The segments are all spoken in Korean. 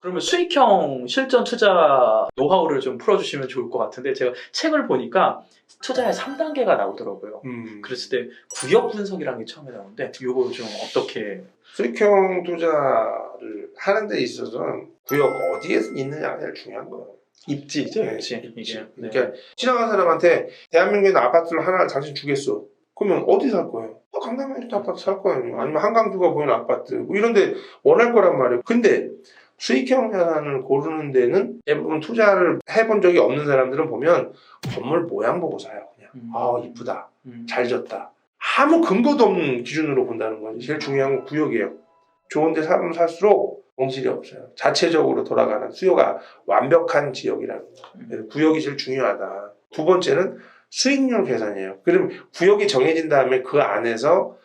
그러면 수익형 실전 투자 노하우를 좀 풀어주시면 좋을 것 같은데, 제가 책을 보니까 투자의 3단계가 나오더라고요. 그랬을 때 구역 분석이라는 게 처음에 나오는데, 이거 좀 어떻게? 수익형 투자를 하는 데 있어서는 구역 어디에 있느냐가 제일 중요한 거예요. 입지죠, 네, 입지. 입지. 이게. 네. 그러니까 지나간 사람한테 대한민국에 있는 아파트를 하나 당신 주겠어. 그러면 어디 살 거예요? 강남에 있는 아파트 살 거 아니에요. 아니면 한강뷰가 보이는 아파트 뭐 이런 데 원할 거란 말이에요. 근데 수익형 자산을 고르는 데는 대부분 투자를 해본 적이 없는 사람들은 보면 건물 모양 보고 사요. 그냥 아 이쁘다, 잘 졌다. 아무 근거도 없는 기준으로 본다는 거지. 제일 중요한 건 구역이에요. 좋은 데 살면 살수록 공실이 없어요. 자체적으로 돌아가는 수요가 완벽한 지역이라는 거예요. 구역이 제일 중요하다. 두 번째는 수익률 계산이에요. 그럼 구역이 정해진 다음에 그 안에서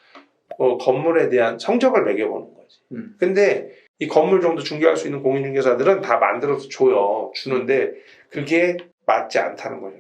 건물에 대한 성적을 매겨보는 거지. 근데 이 건물 정도 중개할 수 있는 공인중개사들은 다 만들어서 줘요. 주는데 그게 맞지 않다는 거죠.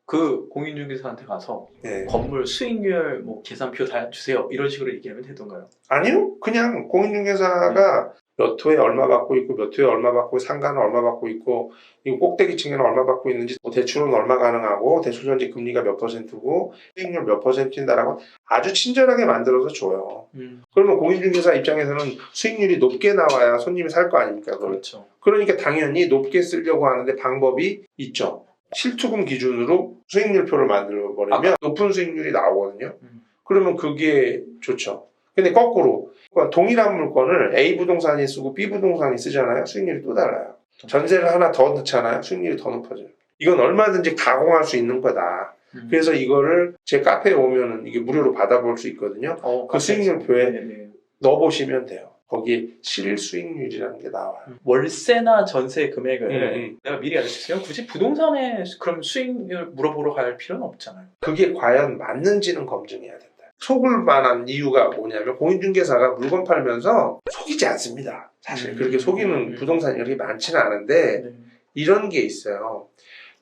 그 공인중개사한테 가서 네. 건물 수익률 뭐 계산표 다 주세요, 이런 식으로 얘기하면 되던가요? 아니요. 그냥 공인중개사가 몇 호에 얼마 받고 있고 몇 호에 얼마 받고 상가는 얼마 받고 있고 이 꼭대기층에는 얼마 받고 있는지 뭐 대출은 얼마 가능하고 대출 전제 금리가 몇 %고 수익률 몇 %인다라고 아주 친절하게 만들어서 줘요. 그러면 공인중개사 입장에서는 수익률이 높게 나와야 손님이 살 거 아닙니까? 그렇죠. 그러니까 당연히 높게 쓰려고 하는데 방법이 있죠. 실투금 기준으로 수익률표를 만들어버리면 높은 수익률이 나오거든요. 그러면 그게 좋죠. 근데 거꾸로 동일한 물건을 A 부동산이 쓰고 B 부동산이 쓰잖아요. 수익률이 또 달라요. 전세를 하나 더 넣잖아요. 수익률이 더 높아져요. 이건 얼마든지 가공할 수 있는 거다. 그래서 이거를 제 카페에 오면은 이게 무료로 받아볼 수 있거든요. 그 수익률표에 넣어보시면 돼요. 거기에 실수익률이라는 게 나와요. 월세나 전세 금액을 내가 미리 알려주세요. 굳이 부동산에 그럼 수익률 물어보러 갈 필요는 없잖아요. 그게 과연 맞는지는 검증해야 된다. 속을 만한 이유가 뭐냐면 공인중개사가 물건 팔면서 속이지 않습니다. 사실 그렇게 속이는 부동산이 이렇게 많지는 않은데 이런 게 있어요.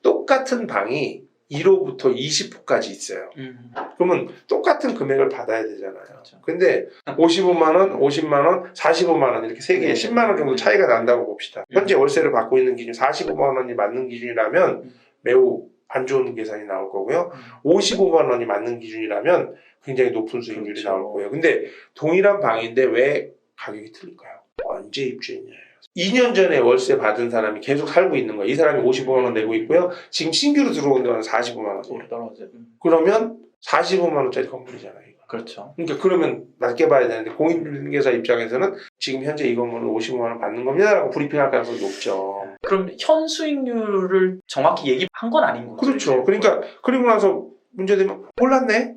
똑같은 방이 1호부터 20호까지 있어요. 그러면 똑같은 금액을 받아야 되잖아요. 그렇죠. 근데 55만 원, 50만 원, 45만 원 이렇게 세 개에 10만 원 정도 차이가 난다고 봅시다. 현재 월세를 받고 있는 기준 45만 원이 맞는 기준이라면 매우 안 좋은 계산이 나올 거고요. 55만 원이 맞는 기준이라면 굉장히 높은 수익률이 그렇죠. 나올 거예요. 근데 동일한 방인데 왜 가격이 틀릴까요? 언제 입주했냐예요. 2년 전에 월세 받은 사람이 계속 살고 있는 거예요. 이 사람이 55만 원 내고 있고요. 지금 신규로 들어온 데는 45만 원이에요. 떨어져. 그러면 45만 원짜리 건물이잖아요. 이거. 그렇죠. 그러니까 그러면 낮게 봐야 되는데 공인중개사 입장에서는 지금 현재 이 건물은 55만 원 받는 겁니다라고 브리핑할 가능성이 높죠. 그럼 현 수익률을 정확히 얘기한 건 아닌 거죠? 그렇죠. 그러니까 그리고 나서 문제되면 몰랐네?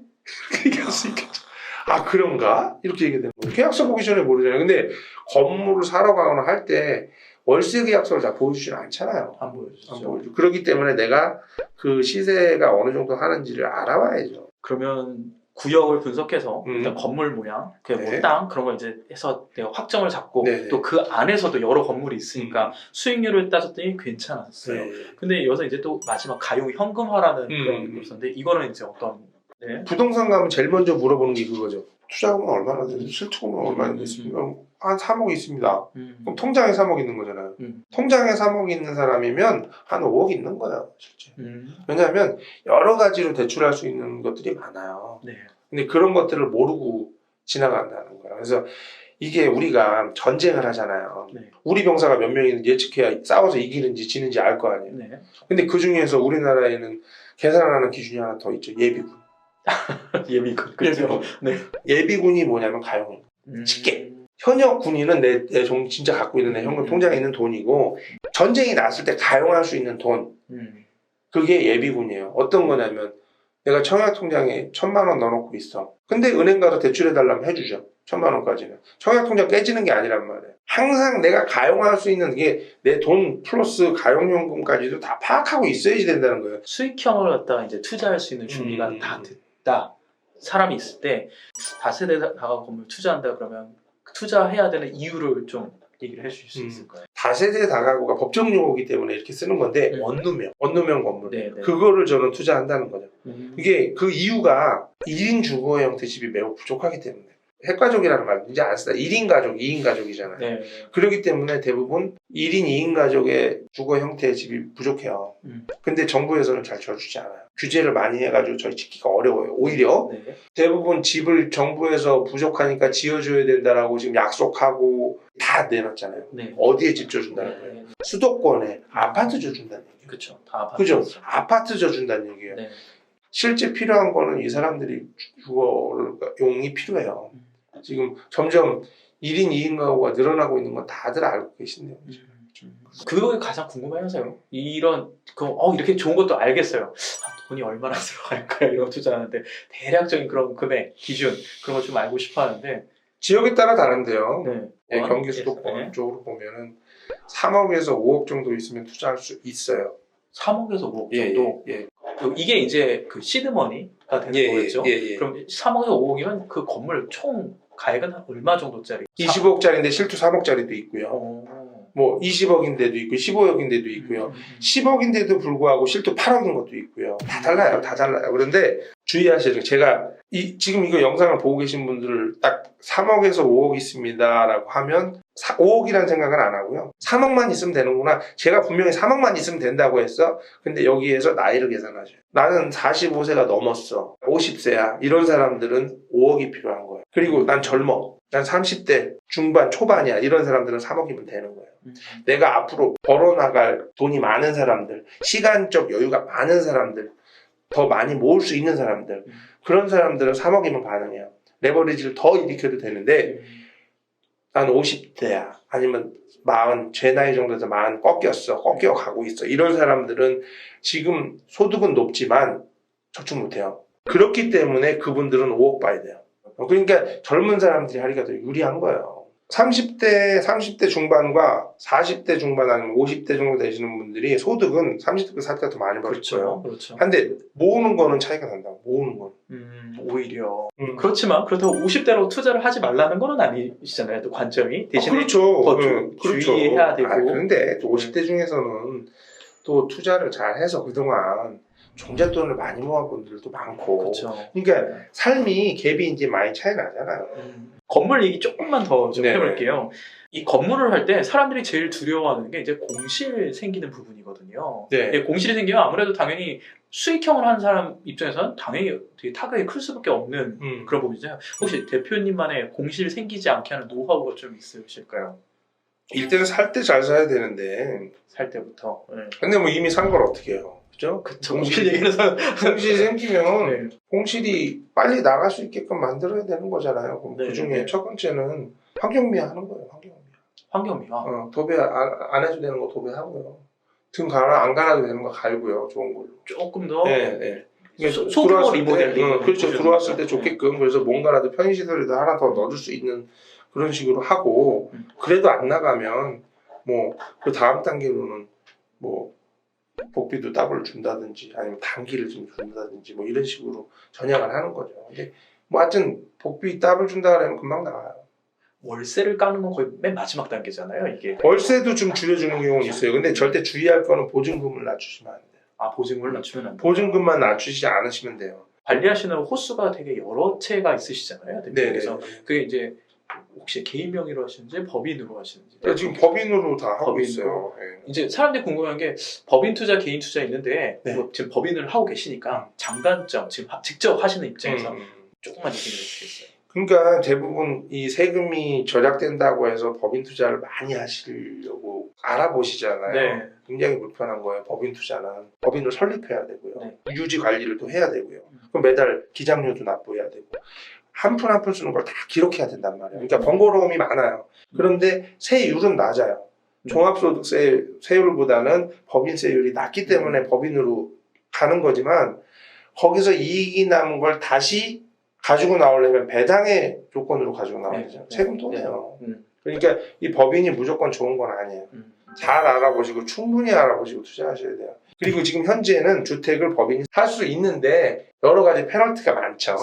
이렇게 얘기할 수 있겠죠. 아 그런가? 이렇게 얘기되는 거예요. 계약서 보기 전에 모르잖아요. 근데 건물을 사러 가거나 할 때 월세 계약서를 다 보여주지는 않잖아요. 안 보여주죠. 안 보여주죠. 그렇기 때문에 내가 그 시세가 어느 정도 하는지를 알아봐야죠. 그러면 구역을 분석해서 일단 건물 모양, 뭐 땅 그런 걸 이제 해서 내가 확정을 잡고 또 그 안에서도 여러 건물이 있으니까 수익률을 따졌더니 괜찮았어요. 근데 여기서 이제 또 마지막 가용 현금화라는 그런 게 있었는데 이거는 이제 어떤 부동산 가면 제일 먼저 물어보는 게 그거죠. 투자금은 얼마나 되는지, 실투금은 얼마나 됐습니까? 한 3억 있습니다. 그럼 통장에 3억 있는 거잖아요. 통장에 3억 있는 사람이면 한 5억 있는 거예요, 실제. 왜냐하면 여러 가지로 대출할 수 있는 것들이 많아요. 근데 그런 것들을 모르고 지나간다는 거예요. 그래서 이게 우리가 전쟁을 하잖아요. 우리 병사가 몇 명이는지 예측해야 싸워서 이기는지 지는지 알 거 아니에요. 근데 그 중에서 우리나라에는 계산하는 기준이 하나 더 있죠. 예비군. 예비군. 그렇죠. 예비군이 뭐냐면 가용. 쉽게. 현역 군인은 내 진짜 갖고 있는 내 현금 통장에 있는 돈이고 전쟁이 났을 때 가용할 수 있는 돈. 그게 예비군이에요. 어떤 거냐면 내가 청약 통장에 1,000만 원 넣어놓고 있어. 근데 은행 가서 대출해달라면 해주죠. 1,000만 원까지는. 청약 통장 깨지는 게 아니란 말이에요. 항상 내가 가용할 수 있는 게 내 돈 플러스 가용연금까지도 다 파악하고 있어야지 된다는 거예요. 수익형을 갖다가 이제 투자할 수 있는 준비가 다 됐다. 사람이 있을 때 다세대 다가 건물 투자한다 그러면 투자해야 되는 이유를 좀 얘기를 해주실 수 있을까요? 다세대 다가구가 법정 용어이기 때문에 이렇게 쓰는 건데 원룸형 건물 네네. 그거를 저는 투자한다는 거죠. 이게 그 이유가 1인 주거 형태 집이 매우 부족하기 때문에 핵가족이라는 말 이제 안 쓰다. 1인 가족, 2인 가족이잖아요. 네. 그렇기 때문에 대부분 1인, 2인 가족의 주거 형태의 집이 부족해요. 근데 정부에서는 잘 지어주지 않아요. 규제를 많이 해가지고 저희 짓기가 어려워요. 오히려 네. 대부분 집을 정부에서 부족하니까 지어줘야 된다라고 지금 약속하고 다 내놨잖아요. 네. 어디에 집 지어준다는 거예요? 수도권에 아파트 지어준다는 얘기예요. 그렇죠. 다 아파트. 그죠? 아파트 지어준다는 얘기예요. 네. 실제 필요한 거는 이 사람들이 주거용이 필요해요. 지금 점점 1인 2인 가구가 늘어나고 있는 건 다들 알고 계신데요. 그거에 가장 궁금해하세요. 이런 이렇게 좋은 것도 알겠어요. 돈이 얼마나 들어갈까요? 이런 투자하는데 대략적인 그런 금액 기준 그런 거 좀 알고 싶어하는데 지역에 따라 다른데요. 네. 경기 수도권 쪽으로 보면은 3억에서 5억 정도 있으면 투자할 수 있어요. 3억에서 5억 정도. 예. 이게 이제 그 시드머니가 되는 거겠죠. 예. 그럼 3억에서 5억이면 그 건물 총 가액은 얼마 정도짜리? 20억짜리인데 실투 3억짜리도 있고요. 뭐 20억인데도 있고 15억인데도 있고요. 10억인데도 불구하고 실투 8억인 것도 있고요. 다 달라요. 그런데 주의하셔야 돼요. 제가 지금 이거 영상을 보고 계신 분들 딱 3억에서 5억 있습니다라고 하면 5억이라는 생각은 안 하고요. 3억만 있으면 되는구나. 제가 분명히 3억만 있으면 된다고 했어. 근데 여기에서 나이를 계산하죠. 나는 45세가 넘었어. 50세야. 이런 사람들은 5억이 필요한 거예요. 그리고 난 젊어. 난 30대 중반 초반이야. 이런 사람들은 3억이면 되는 거예요. 내가 앞으로 벌어나갈 돈이 많은 사람들, 시간적 여유가 많은 사람들, 더 많이 모을 수 있는 사람들, 그런 사람들은 3억이면 가능해요. 레버리지를 더 일으켜도 되는데 난 50대야. 아니면 40, 제 나이 정도에서 40 꺾여가고 있어. 이런 사람들은 지금 소득은 높지만 저축 못해요. 그렇기 때문에 그분들은 5억 봐야 돼요. 그러니까 젊은 사람들이 하기가 더 유리한 거예요. 30대 중반과 40대 중반 아니면 50대 정도 되시는 분들이 소득은 30대보다 40대가 더 많이 벌 거예요. 그렇죠. 근데 모으는 거는 차이가 난다고. 모으는 건. 오히려. 그렇지만 그렇다고 50대로 투자를 하지 말라는 건 아니시잖아요. 또 관점이. 대신에 그렇죠. 더 주의해야 되고. 그런데 또 50대 중에서는 또 투자를 잘 해서 그동안 종잣돈을 많이 모은 분들도 많고. 그렇죠. 그러니까 삶이 갭이 이제 많이 차이 나잖아요. 건물 얘기 조금만 더 좀 해볼게요. 이 건물을 할 때 사람들이 제일 두려워하는 게 이제 공실 생기는 부분이거든요. 네. 공실이 생기면 아무래도 당연히 수익형을 하는 사람 입장에서는 당연히 되게 타격이 클 수밖에 없는 그런 부분이죠. 혹시 대표님만의 공실 생기지 않게 하는 노하우가 좀 있으실까요? 일단은 살 때 잘 사야 되는데. 살 때부터. 근데 뭐 이미 산 걸 어떻게 해요? 그죠? 공실 얘기해서 공실이 생기면 공실이 빨리 나갈 수 있게끔 만들어야 되는 거잖아요. 그럼 그 중에 첫 번째는 환경미화 하는 거예요. 환경미화. 도배 안 해도 되는 거 도배하고요. 등 안 갈아도 되는 거 갈고요. 좋은 걸로. 조금 더. 소규모 리모델링. 그렇죠. 들어왔을 때 좋게끔. 그래서 뭔가라도 편의시설에도 하나 더 넣어줄 수 있는 그런 식으로 하고 그래도 안 나가면 뭐 그 다음 단계로는 뭐 복비도 더블 준다든지 아니면 단기를 좀 준다든지 뭐 이런 식으로 전향을 하는 거죠. 근데 뭐 하여튼 복비 더블 준다 그러면 금방 나와요. 월세를 까는 건 거의 맨 마지막 단계잖아요, 이게. 월세도 좀 줄여주는 경우는 있어요. 근데 절대 주의할 거는 보증금을 낮추시면 안 돼요. 보증금을 낮추면 안 돼요? 보증금만 낮추지 않으시면 돼요. 관리하시는 호수가 되게 여러 채가 있으시잖아요. 그래서 그게 이제 혹시 개인 명의로 하시는지 법인으로 하시는지? 지금 법인으로 다 하고 있어요. 이제 사람들이 궁금한 게 법인 투자, 개인 투자 있는데 지금 법인을 하고 계시니까 장단점, 지금 직접 하시는 입장에서 조금만 얘기해 주시겠어요? 그러니까 대부분 이 세금이 절약된다고 해서 법인 투자를 많이 하시려고 알아보시잖아요. 굉장히 불편한 거예요. 법인 투자는 법인을 설립해야 되고요. 유지 관리를 또 해야 되고요. 그럼 매달 기장료도 납부해야 되고 한 푼 한 푼 쓰는 걸 다 기록해야 된단 말이에요. 그러니까 번거로움이 많아요. 그런데 세율은 낮아요. 종합소득세율보다는 법인세율이 낮기 때문에 법인으로 가는 거지만 거기서 이익이 남은 걸 다시 가지고 나오려면 배당의 조건으로 가지고 나와야 되잖아요. 세금 또 내요. 그러니까 이 법인이 무조건 좋은 건 아니에요. 잘 알아보시고 충분히 알아보시고 투자하셔야 돼요. 그리고 지금 현재는 주택을 법인이 살 수 있는데 여러 가지 페널티가 많죠.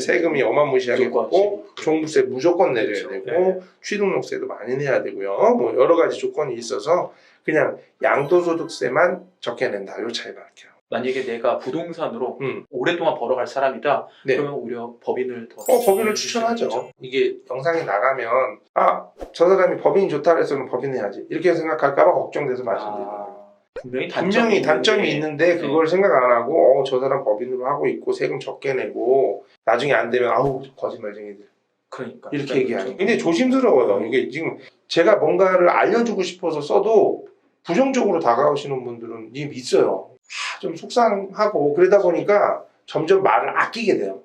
세금이 어마무시하게 붙고 종부세 무조건 내려야 되고 취등록세도 많이 내야 되고요. 뭐 여러 가지 조건이 있어서 그냥 양도소득세만 적게 낸다. 요 차이밖에. 만약에 내가 부동산으로 오랫동안 벌어갈 사람이다. 네. 그러면 오히려 법인을 더 법인을 추천하죠. 이게 영상에 나가면 저 사람이 법인이 좋다 그래서는 법인 해야지 이렇게 생각할까 봐 걱정돼서 말씀드립니다. 분명히 단점이 있는데 그걸 생각 안 하고 저 사람 법인으로 하고 있고 세금 적게 내고 나중에 안 되면 거짓말쟁이들. 그러니까 이렇게 얘기하죠. 근데 조심스러워요. 이게 지금 제가 뭔가를 알려주고 싶어서 써도 부정적으로 다가오시는 분들은 이미 있어요. 좀 속상하고 그러다 보니까 점점 말을 아끼게 돼요.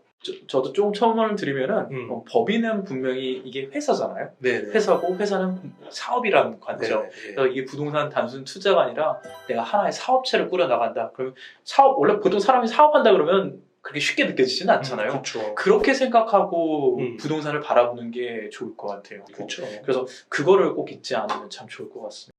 저도 조금 첨언을 드리면은 법인은 분명히 이게 회사잖아요. 네네. 회사고 회사는 사업이라는 관점. 그래서 이게 부동산 단순 투자가 아니라 내가 하나의 사업체를 꾸려 나간다. 그러면 원래 보통 사람이 사업한다 그러면 그렇게 쉽게 느껴지지는 않잖아요. 그렇죠. 그렇게 생각하고 부동산을 바라보는 게 좋을 것 같아요. 그렇죠. 그래서 그거를 꼭 잊지 않으면 참 좋을 것 같습니다.